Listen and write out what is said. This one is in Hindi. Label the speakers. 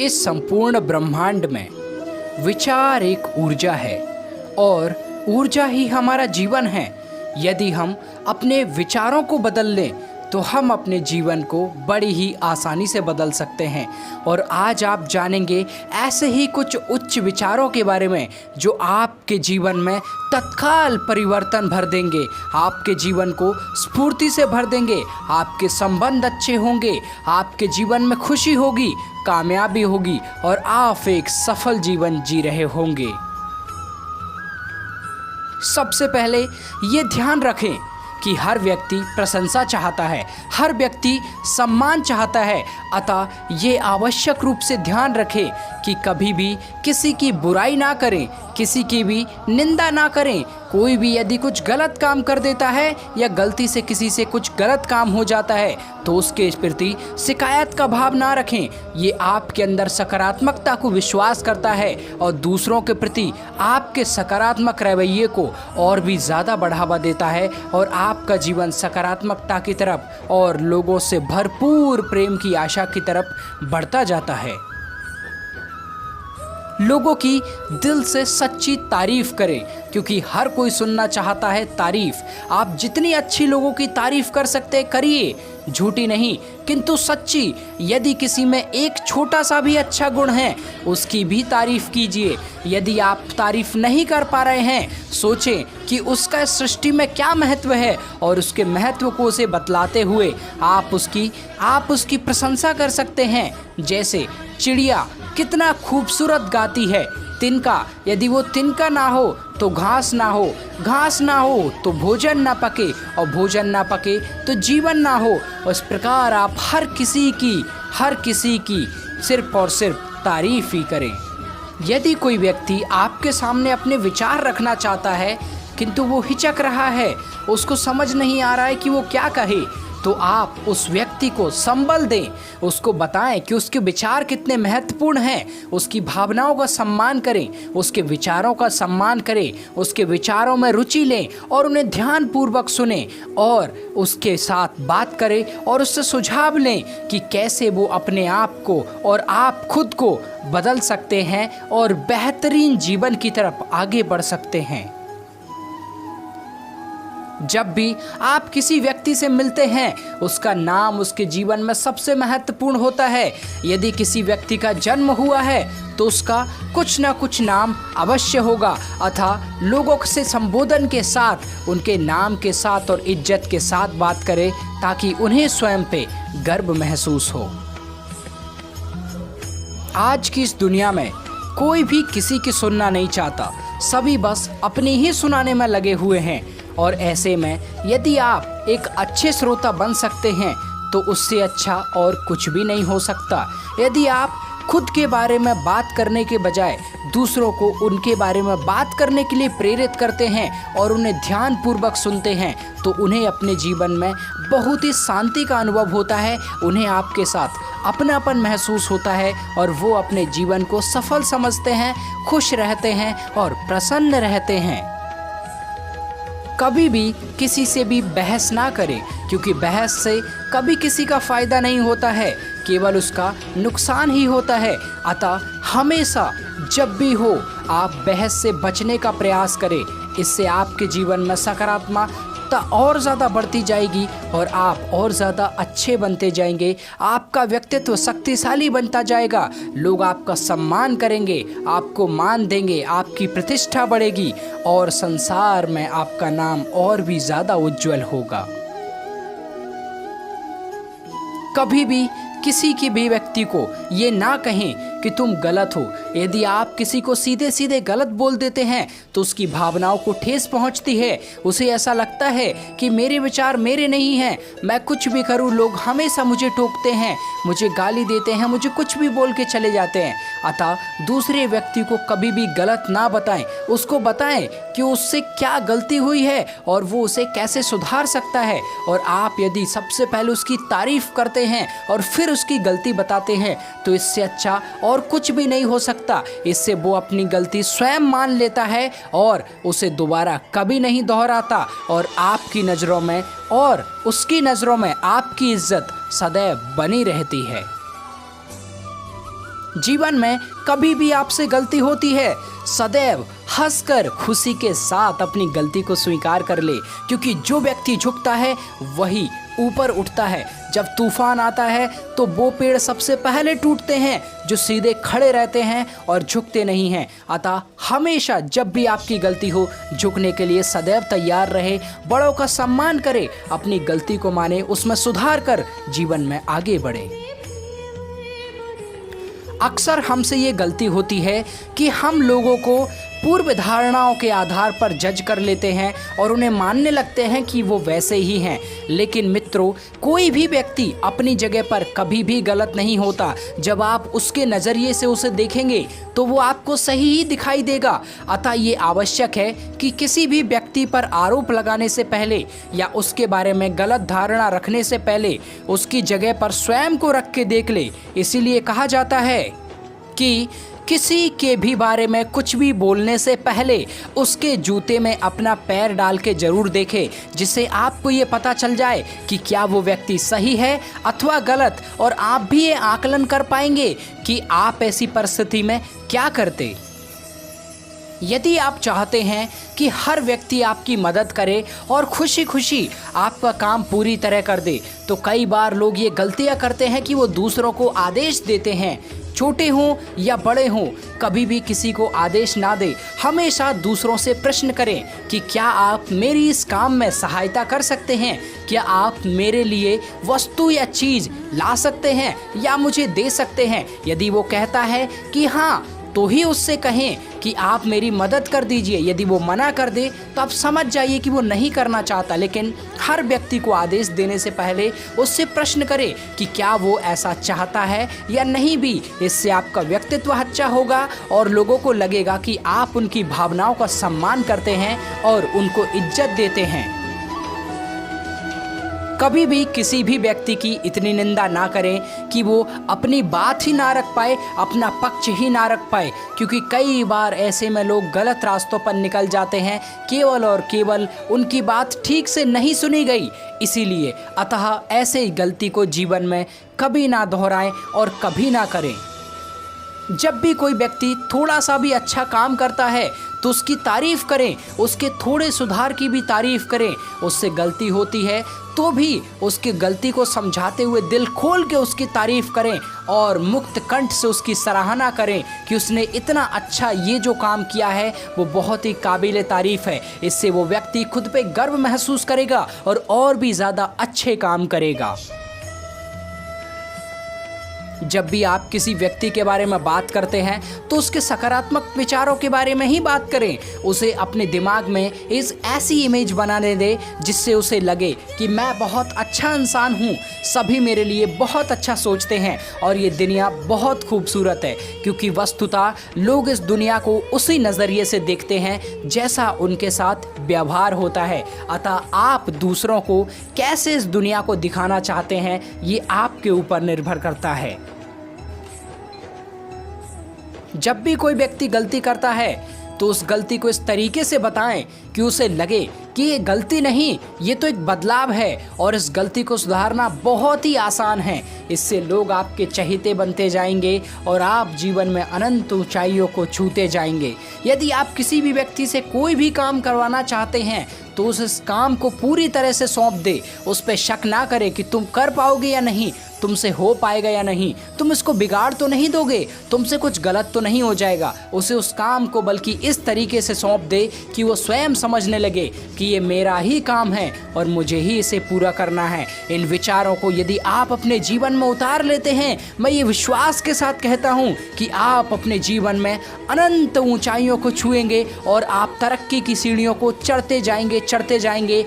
Speaker 1: इस संपूर्ण ब्रह्मांड में विचार एक ऊर्जा है और ऊर्जा ही हमारा जीवन है। यदि हम अपने विचारों को बदल लें तो हम अपने जीवन को बड़ी ही आसानी से बदल सकते हैं। और आज आप जानेंगे ऐसे ही कुछ उच्च विचारों के बारे में जो आपके जीवन में तत्काल परिवर्तन भर देंगे, आपके जीवन को स्फूर्ति से भर देंगे, आपके संबंध अच्छे होंगे, आपके जीवन में खुशी होगी, कामयाबी होगी और आप एक सफल जीवन जी रहे होंगे। सबसे पहले ये ध्यान रखें कि हर व्यक्ति प्रशंसा चाहता है, हर व्यक्ति सम्मान चाहता है। अतः ये आवश्यक रूप से ध्यान रखें कि कभी भी किसी की बुराई ना करें, किसी की भी निंदा ना करें। कोई भी यदि कुछ गलत काम कर देता है या गलती से किसी से कुछ गलत काम हो जाता है तो उसके प्रति शिकायत का भाव ना रखें। ये आपके अंदर सकारात्मकता को विश्वास करता है और दूसरों के प्रति आपके सकारात्मक रवैये को और भी ज़्यादा बढ़ावा देता है और आपका जीवन सकारात्मकता की तरफ और लोगों से भरपूर प्रेम की आशा की तरफ बढ़ता जाता है। लोगों की दिल से सच्ची तारीफ करें क्योंकि हर कोई सुनना चाहता है तारीफ। आप जितनी अच्छी लोगों की तारीफ कर सकते करिए, झूठी नहीं किंतु सच्ची। यदि किसी में एक छोटा सा भी अच्छा गुण है उसकी भी तारीफ कीजिए। यदि आप तारीफ नहीं कर पा रहे हैं, सोचें कि उसका सृष्टि में क्या महत्व है और उसके महत्व को उसे बतलाते हुए आप उसकी प्रशंसा कर सकते हैं। जैसे चिड़िया कितना खूबसूरत गाती है, तिनका यदि वो तिनका ना हो तो घास ना हो, घास ना हो तो भोजन ना पके और भोजन ना पके तो जीवन ना हो। उस प्रकार आप हर किसी की सिर्फ और सिर्फ तारीफ ही करें। यदि कोई व्यक्ति आपके सामने अपने विचार रखना चाहता है किंतु वो हिचक रहा है, उसको समझ नहीं आ रहा है कि वो क्या कहे, तो आप उस व्यक्ति को संबल दें, उसको बताएं कि उसके विचार कितने महत्वपूर्ण हैं, उसकी भावनाओं का सम्मान करें, उसके विचारों का सम्मान करें, उसके विचारों में रुचि लें और उन्हें ध्यानपूर्वक सुनें और उसके साथ बात करें और उससे सुझाव लें कि कैसे वो अपने आप को और आप खुद को बदल सकते हैं और बेहतरीन जीवन की तरफ आगे बढ़ सकते हैं। जब भी आप किसी व्यक्ति से मिलते हैं उसका नाम उसके जीवन में सबसे महत्वपूर्ण होता है। यदि किसी व्यक्ति का जन्म हुआ है तो उसका कुछ ना कुछ नाम अवश्य होगा। अतः लोगों से संबोधन के साथ, उनके नाम के साथ और इज्जत के साथ बात करें ताकि उन्हें स्वयं पे गर्व महसूस हो। आज की इस दुनिया में कोई भी किसी की सुनना नहीं चाहता, सभी बस अपनी ही सुनाने में लगे हुए हैं। और ऐसे में यदि आप एक अच्छे श्रोता बन सकते हैं तो उससे अच्छा और कुछ भी नहीं हो सकता। यदि आप खुद के बारे में बात करने के बजाय दूसरों को उनके बारे में बात करने के लिए प्रेरित करते हैं और उन्हें ध्यानपूर्वक सुनते हैं तो उन्हें अपने जीवन में बहुत ही शांति का अनुभव होता है, उन्हें आपके साथ अपनापन महसूस होता है और वो अपने जीवन को सफल समझते हैं, खुश रहते हैं और प्रसन्न रहते हैं। कभी भी किसी से भी बहस ना करें क्योंकि बहस से कभी किसी का फ़ायदा नहीं होता है, केवल उसका नुकसान ही होता है। अतः हमेशा जब भी हो आप बहस से बचने का प्रयास करें, इससे आपके जीवन में सकारात्मकता और ज़्यादा बढ़ती जाएगी और आप और ज़्यादा अच्छे बनते जाएंगे। आपका व्यक्तित्व शक्तिशाली बनता जाएगा, लोग आपका सम्मान करेंगे, आपको मान देंगे, आपकी प्रतिष्ठा बढ़ेगी और संसार में आपका नाम और भी ज़्यादा उज्जवल होगा। कभी भी किसी की भी व्यक्ति को ये ना कहें कि तुम गलत हो। यदि आप किसी को सीधे सीधे गलत बोल देते हैं तो उसकी भावनाओं को ठेस पहुंचती है, उसे ऐसा लगता है कि मेरे विचार मेरे नहीं हैं, मैं कुछ भी करूं लोग हमेशा मुझे टोकते हैं, मुझे गाली देते हैं, मुझे कुछ भी बोल के चले जाते हैं। अतः दूसरे व्यक्ति को कभी भी गलत ना बताएं, उसको बताएं कि उससे क्या गलती हुई है और वो उसे कैसे सुधार सकता है। और आप यदि सबसे पहले उसकी तारीफ करते हैं और फिर उसकी गलती बताते हैं तो इससे अच्छा और कुछ भी नहीं हो सकता। इससे वो अपनी गलती स्वयं मान लेता है और उसे दोबारा कभी नहीं दोहराता और आपकी नज़रों में और उसकी नज़रों में आपकी इज्जत सदैव बनी रहती है। जीवन में कभी भी आपसे गलती होती है, सदैव हंसकर खुशी के साथ अपनी गलती को स्वीकार कर ले, क्योंकि जो व्यक्ति झुकता है वही ऊपर उठता है। जब तूफान आता है तो वो पेड़ सबसे पहले टूटते हैं जो सीधे खड़े रहते हैं और झुकते नहीं हैं। अतः हमेशा जब भी आपकी गलती हो, झुकने के लिए सदैव तैयार रहे, बड़ों का सम्मान करे, अपनी गलती को माने, उसमें सुधार कर जीवन में आगे बढ़े। अक्सर हमसे ये गलती होती है कि हम लोगों को पूर्व धारणाओं के आधार पर जज कर लेते हैं और उन्हें मानने लगते हैं कि वो वैसे ही हैं। लेकिन मित्रों, कोई भी व्यक्ति अपनी जगह पर कभी भी गलत नहीं होता। जब आप उसके नज़रिए से उसे देखेंगे तो वो आपको सही ही दिखाई देगा। अतः ये आवश्यक है कि किसी भी व्यक्ति पर आरोप लगाने से पहले या उसके बारे में गलत धारणा रखने से पहले उसकी जगह पर स्वयं को रख के देख ले। इसीलिए कहा जाता है कि किसी के भी बारे में कुछ भी बोलने से पहले उसके जूते में अपना पैर डाल के जरूर देखें, जिससे आपको ये पता चल जाए कि क्या वो व्यक्ति सही है अथवा गलत, और आप भी ये आकलन कर पाएंगे कि आप ऐसी परिस्थिति में क्या करते। यदि आप चाहते हैं कि हर व्यक्ति आपकी मदद करे और खुशी खुशी आपका काम पूरी तरह कर दे, तो कई बार लोग ये गलतियां करते हैं कि वो दूसरों को आदेश देते हैं। छोटे हों या बड़े हों, कभी भी किसी को आदेश ना दें। हमेशा दूसरों से प्रश्न करें कि क्या आप मेरी इस काम में सहायता कर सकते हैं, क्या आप मेरे लिए वस्तु या चीज़ ला सकते हैं या मुझे दे सकते हैं। यदि वो कहता है कि हाँ, तो ही उससे कहें कि आप मेरी मदद कर दीजिए। यदि वो मना कर दे तो आप समझ जाइए कि वो नहीं करना चाहता। लेकिन हर व्यक्ति को आदेश देने से पहले उससे प्रश्न करें कि क्या वो ऐसा चाहता है या नहीं भी। इससे आपका व्यक्तित्व अच्छा होगा और लोगों को लगेगा कि आप उनकी भावनाओं का सम्मान करते हैं और उनको इज्जत देते हैं। कभी भी किसी भी व्यक्ति की इतनी निंदा ना करें कि वो अपनी बात ही ना रख पाए, अपना पक्ष ही ना रख पाए, क्योंकि कई बार ऐसे में लोग गलत रास्तों पर निकल जाते हैं केवल और केवल उनकी बात ठीक से नहीं सुनी गई। इसीलिए अतः ऐसे गलती को जीवन में कभी ना दोहराएं और कभी ना करें। जब भी कोई व्यक्ति थोड़ा सा भी अच्छा काम करता है तो उसकी तारीफ करें, उसके थोड़े सुधार की भी तारीफ करें। उससे गलती होती है तो भी उसकी गलती को समझाते हुए दिल खोल के उसकी तारीफ करें और मुक्त कंठ से उसकी सराहना करें कि उसने इतना अच्छा ये जो काम किया है वो बहुत ही काबिल तारीफ है। इससे वो व्यक्ति खुद पे गर्व महसूस करेगा और भी ज़्यादा अच्छे काम करेगा। जब भी आप किसी व्यक्ति के बारे में बात करते हैं तो उसके सकारात्मक विचारों के बारे में ही बात करें। उसे अपने दिमाग में ऐसी इमेज बनाने दें जिससे उसे लगे कि मैं बहुत अच्छा इंसान हूँ, सभी मेरे लिए बहुत अच्छा सोचते हैं और ये दुनिया बहुत खूबसूरत है। क्योंकि वस्तुतः लोग इस दुनिया को उसी नज़रिए से देखते हैं जैसा उनके साथ व्यवहार होता है। अतः आप दूसरों को कैसे इस दुनिया को दिखाना चाहते हैं ये आपके ऊपर निर्भर करता है। जब भी कोई व्यक्ति गलती करता है तो उस गलती को इस तरीके से बताएं कि उसे लगे कि ये गलती नहीं, ये तो एक बदलाव है और इस गलती को सुधारना बहुत ही आसान है। इससे लोग आपके चहेते बनते जाएंगे और आप जीवन में अनंत ऊंचाइयों को छूते जाएंगे। यदि आप किसी भी व्यक्ति से कोई भी काम करवाना चाहते हैं तो उस काम को पूरी तरह से सौंप दे। उस पर शक ना करे कि तुम कर पाओगे या नहीं, तुमसे हो पाएगा या नहीं, तुम इसको बिगाड़ तो नहीं दोगे, तुमसे कुछ गलत तो नहीं हो जाएगा। उसे उस काम को बल्कि इस तरीके से सौंप दे कि वो स्वयं समझने लगे कि ये मेरा ही काम है और मुझे ही इसे पूरा करना है। इन विचारों को यदि आप अपने जीवन में उतार लेते हैं, मैं ये विश्वास के साथ कहता हूँ कि आप अपने जीवन में अनंत ऊंचाइयों को छुएंगे और आप तरक्की की सीढ़ियों को चढ़ते जाएंगे।